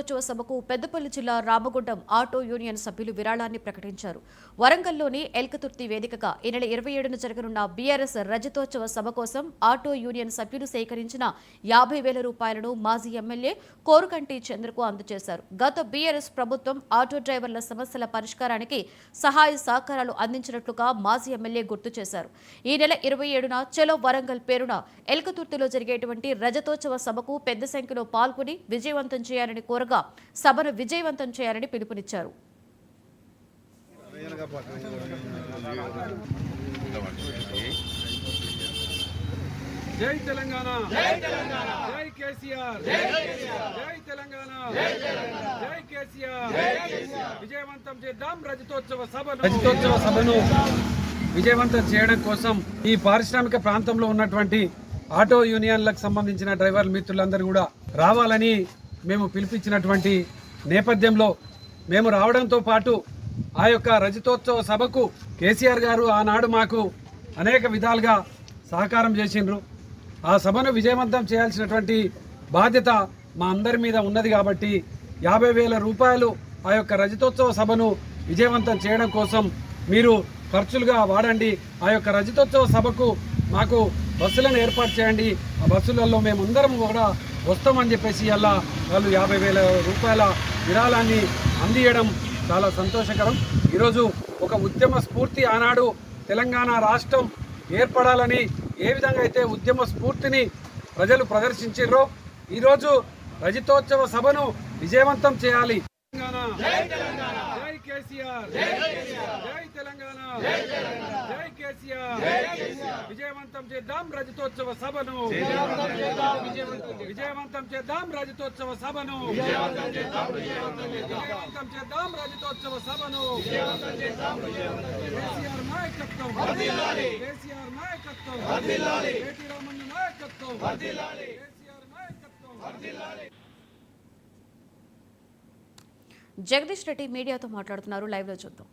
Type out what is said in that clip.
రజతోత్సవ సభకు పెద్దపల్లి జిల్లా Ramagundam auto union సభ్యులు విరాళాన్ని ప్రకటించారు. వరంగల్లోని ఎల్కతుర్తి వేదికగా ఈ నెల 27న జరగనున్న బీఆర్ఎస్ రజతోత్సవ సభ కోసం ఆటో యూనియన్ సభ్యులు సేకరించిన 50,000 రూపాయలను మాజీ ఎమ్మెల్యే కోరుకంటి చంద్రకు అందజేశారు. గత బీఆర్ఎస్ ప్రభుత్వం ఆటో డ్రైవర్ల సమస్యల పరిష్కారానికి సహాయ సహకారాలు అందించినట్లుగా మాజీ ఎమ్మెల్యే గుర్తు చేశారు. ఈ నెల 27న చలో వరంగల్ పేరున ఎల్కతుర్తిలో జరిగేటువంటి రజతోత్సవ సభకు పెద్ద సంఖ్యలో పాల్గొని విజయవంతం చేయాలని కోరగా సభను విజయవంతం చేయాలని పిలుపునిచ్చారు. జై తెలంగాణ, జై తెలంగాణ, జై కేసీఆర్, జై కేసీఆర్, జై తెలంగాణ, జై తెలంగాణ, జై కేసీఆర్, జై కేసీఆర్. విజయవంతం చేద్దాం రజతోత్సవ సభను విజయవంతం చేయడం కోసం ఈ పారిశ్రామిక ప్రాంతంలో ఉన్నటువంటి ఆటో యూనియన్లకు సంబంధించిన డ్రైవర్ మిత్రులందరూ కూడా రావాలని మేము పిలిపించినటువంటి నేపథ్యంలో మేము రావడంతో పాటు ఆ యొక్క రజతోత్సవ సభకు కేసీఆర్ గారు ఆనాడు మాకు అనేక విధాలుగా సహకారం చేసిండ్రు. ఆ సభను విజయవంతం చేయాల్సినటువంటి బాధ్యత మా అందరి మీద ఉన్నది కాబట్టి 50,000 రూపాయలు ఆ యొక్క రజతోత్సవ సభను విజయవంతం చేయడం కోసం మీరు ఖర్చులుగా వాడండి. ఆ యొక్క రజతోత్సవ సభకు మాకు బస్సులను ఏర్పాటు చేయండి. ఆ బస్సులలో మేమందరం కూడా వస్తామని చెప్పేసి అలా వాళ్ళు 50,000 రూపాయల విరాళాన్ని అందియడం చాలా సంతోషకరం. ఈరోజు ఒక ఉద్యమ స్ఫూర్తి ఆనాడు తెలంగాణ రాష్ట్రం ఏర్పడాలని ఏ విధంగా అయితే ఉద్యమ స్ఫూర్తిని ప్రజలు ప్రదర్శించారో ఈరోజు రజతోత్సవ సభను విజయవంతం చేయాలి. జై తెలంగాణ, జై కేసీఆర్, జై కేసీఆర్, జై తెలంగాణ, జై తెలంగాణ, జై కేసీఆర్, జై కేసీఆర్. విజయవంతం చేద్దాం రజతోత్సవ సభను, విజయవంతం చేద్దాం రజతోత్సవ సభను, విజయవంతం చేద్దాం రజతోత్సవ సభను. కేసీఆర్ నాయకత్వం వర్ధిల్లాలి, కేసీఆర్ నాయకత్వం వర్ధిల్లాలి, కేటీ రామన్న నాయకత్వం వర్ధిల్లాలి, కేసీఆర్ నాయకత్వం వర్ధిల్లాలి. జగదీష్ రెడ్డి మీడియాతో మాట్లాడుతున్నారు. లైవ్ లో చూద్దాం.